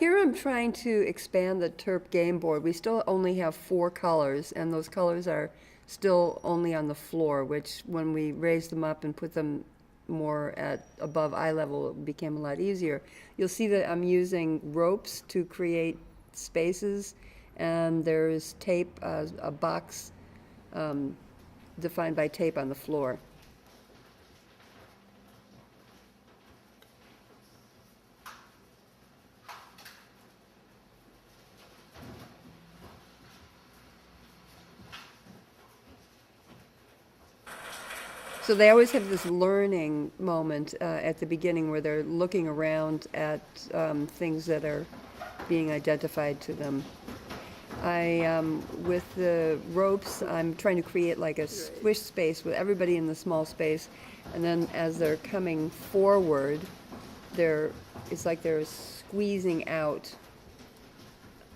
Here I'm trying to expand the TERP game board. We still only have 4 colors, and those colors are still only on the floor, which when we raised them up and put them more at above eye level, it became a lot easier. You'll see that I'm using ropes to create spaces, and there's tape, a box defined by tape on the floor. So they always have this learning moment at the beginning where they're looking around at things that are being identified to them. With the ropes, I'm trying to create like a squish space with everybody in the small space, and then as they're coming forward, it's like they're squeezing out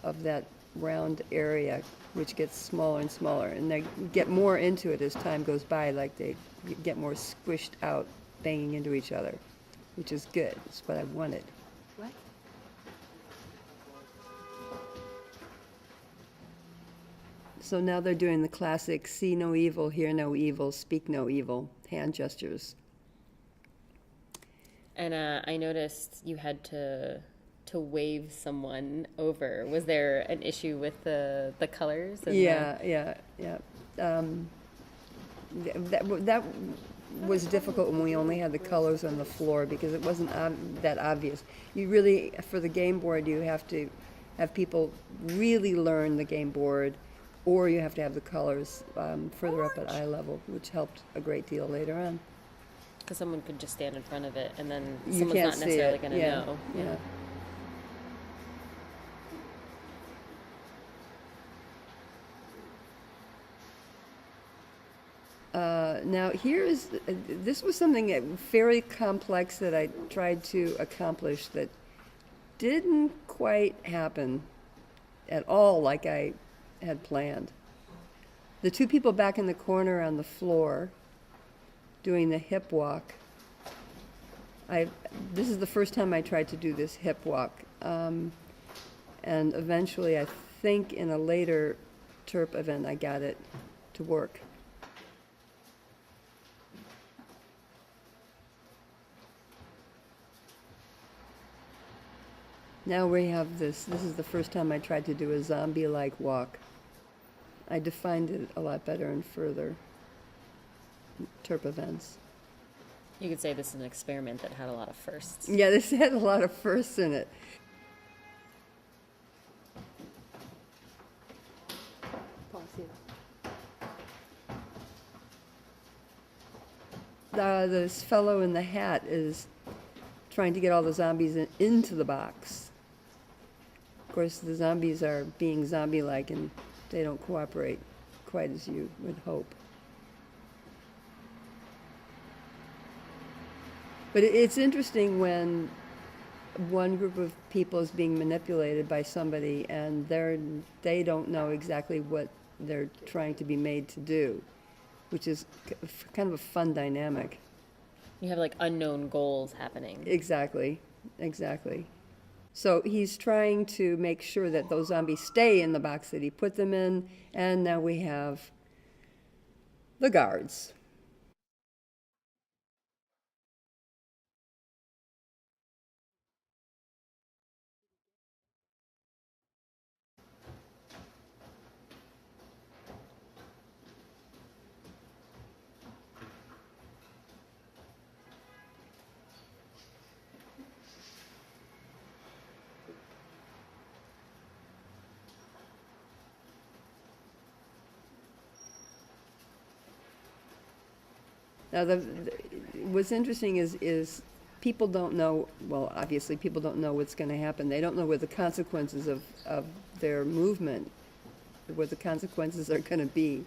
of that round area, which gets smaller and smaller, and they get more into it as time goes by, like they get more squished out, banging into each other, which is good. It's what I wanted. What? So now they're doing the classic see no evil, hear no evil, speak no evil hand gestures. And I noticed you had to wave someone over. Was there an issue with the colors? And Yeah. That was difficult when we only had the colors on the floor because it wasn't that obvious. You really, for the game board, you have to have people really learn the game board, or you have to have the colors further up at eye level, which helped a great deal later on. Because someone could just stand in front of it and then You someone's can't not see necessarily it. going to Yeah, know. yeah. Now this was something very complex that I tried to accomplish that didn't quite happen at all like I had planned. The 2 people back in the corner on the floor doing the hip walk. This is the first time I tried to do this hip walk, and eventually I think in a later TERP event I got it to work. Now we have this is the first time I tried to do a zombie-like walk. I defined it a lot better in further TERP events. You could say this is an experiment that had a lot of firsts. Yeah, this had a lot of firsts in it. This fellow in the hat is trying to get all the zombies into the box. Of course, the zombies are being zombie-like and they don't cooperate quite as you would hope. But it's interesting when one group of people is being manipulated by somebody and they don't know exactly what they're trying to be made to do, which is kind of a fun dynamic. You have like unknown goals happening. Exactly. So he's trying to make sure that those zombies stay in the box that he put them in, and now we have the guards. Now, what's interesting is people don't know, well, obviously people don't know what's going to happen. They don't know what the consequences of their movement, what the consequences are going to be.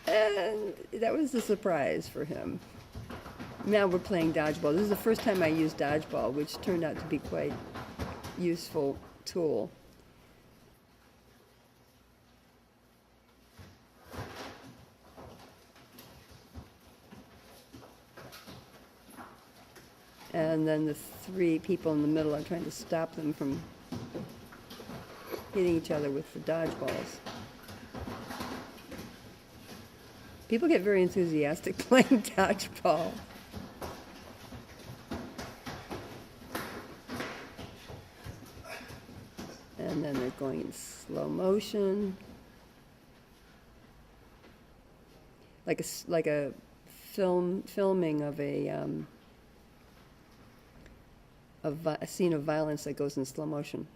And that was a surprise for him. Now we're playing dodgeball. This is the first time I used dodgeball, which turned out to be quite useful tool. And then the 3 people in the middle are trying to stop them from hitting each other with the dodgeballs. People get very enthusiastic playing dodgeball. And then they're going in slow motion. Like a filming of a scene of violence that goes in slow motion.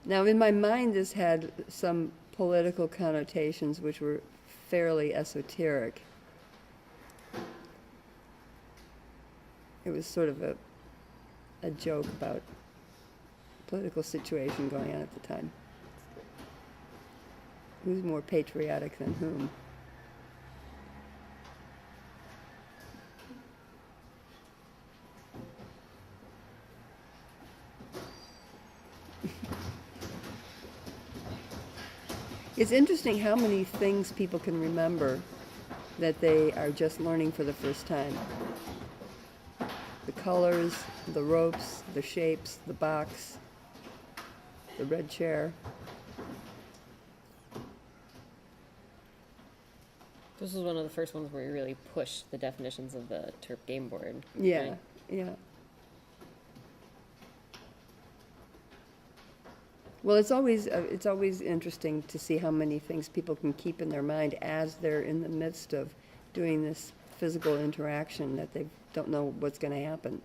Now, in my mind, this had some political connotations which were fairly esoteric. It was sort of a joke about political situation going on at the time. Who's more patriotic than whom? It's interesting how many things people can remember that they are just learning for the first time. The colors, the ropes, the shapes, the box, the red chair. This was one of the first ones where you really pushed the definitions of the TERP game board. Yeah, right? yeah. Well, it's always interesting to see how many things people can keep in their mind as they're in the midst of doing this physical interaction that they don't know what's going to happen.